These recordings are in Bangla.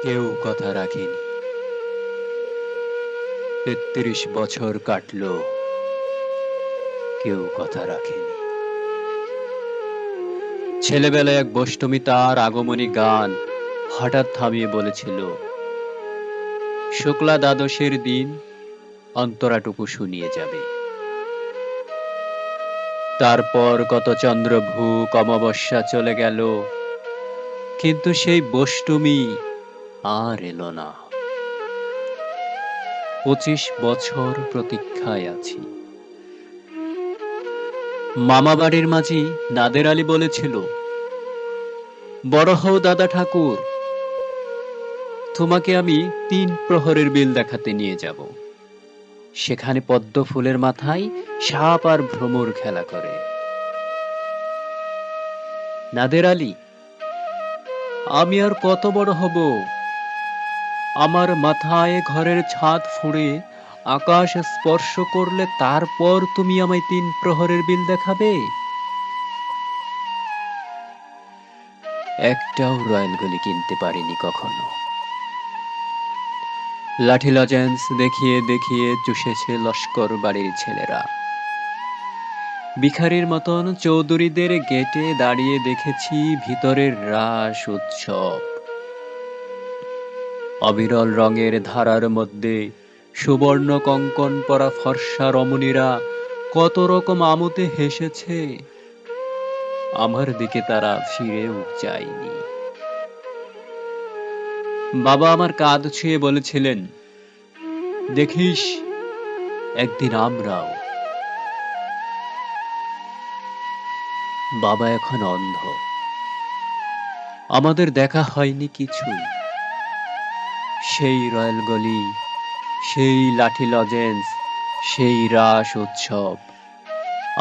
কেউ কথা রাখেনি। ৩৩ বছর কাটলো, কেউ কথা রাখেনি। ছেলেবেলায় এক বষ্টমী তার আগমনী গান হঠাৎ থামিয়ে বলেছিল, শুক্লা দ্বাদশের দিন অন্তরাটুকু শুনিয়ে যাবে। তারপর কত চন্দ্রভূ অমাবস্যা চলে গেল, কিন্তু সেই বষ্টমী আর এলো না। ২৫ বছর প্রতীক্ষায় আছি। মামাবাড়ির মাঝি নাদের আলী বলেছিল, বড় হও দাদা ঠাকুর, তোমাকে আমি ৩ প্রহরের বিল দেখাতে নিয়ে যাব। সেখানে পদ্ম ফুলের মাথায় সাপ আর ভ্রমর খেলা করে। নাদের আলী, আমি আর কত বড় হব? আমার মাথায় ঘরের ছাদ ফুঁড়ে আকাশ স্পর্শ করলে তারপর তুমি আমায় ৩ প্রহরের বিল দেখাবে? একটাও রয়্যাল গলি কিনতে পারিনি কখনো। লাঠি লজেন্স দেখিয়ে দেখিয়ে চুষেছে লস্কর বাড়ির ছেলেরা। ভিখারির মতন চৌধুরীদের গেটে দাঁড়িয়ে দেখেছি ভিতরের রাস উৎসব। অবিরল রঙের ধারার মধ্যে সুবর্ণ কঙ্কন পরা ফর্সা রমণীরা কত রকম আমোদে হেসেছে, আমার দিকে তারা ফিরেও চায়নি। বাবা আমার কাঁধ ছুঁয়ে বলেছিলেন, দেখিস একদিন আমরাও। বাবা এখন অন্ধ, আমাদের দেখা হয়নি কিছুই। সেই রয়্যাল গলি, সেই লাঠি লজেন্স, সেই রাস উৎসব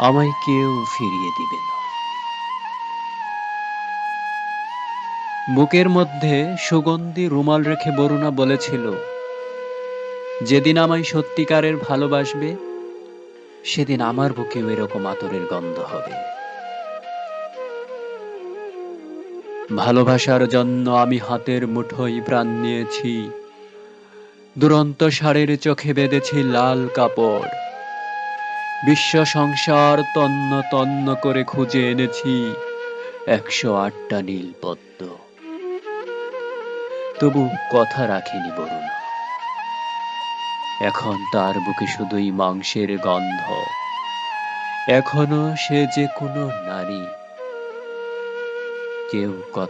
আমায় কেউ ফিরিয়ে দিবে না। বুকের মধ্যে সুগন্ধি রুমাল রেখে বরুণা বলেছিল, যেদিন আমায় সত্যিকারের ভালোবাসবে সেদিন আমার বুকেও এরকম আতরের গন্ধ হবে। ভালোবাসার জন্য আমি হাতের মুঠোয় প্রাণ নিয়েছি, দুরন্ত ষাঁড়ের চোখে বেঁধেছি লাল কাপড়। বিশ্ব সংসার তন্ন তন্ন করে খুঁজে এনেছি ১০৮টা নীল পদ্ম, তবু কথা রাখিনি বরুণা। এখন তার বুকে শুধুই মাংসের গন্ধ। এখনো সে যে কোনো নারী, কেউ কথা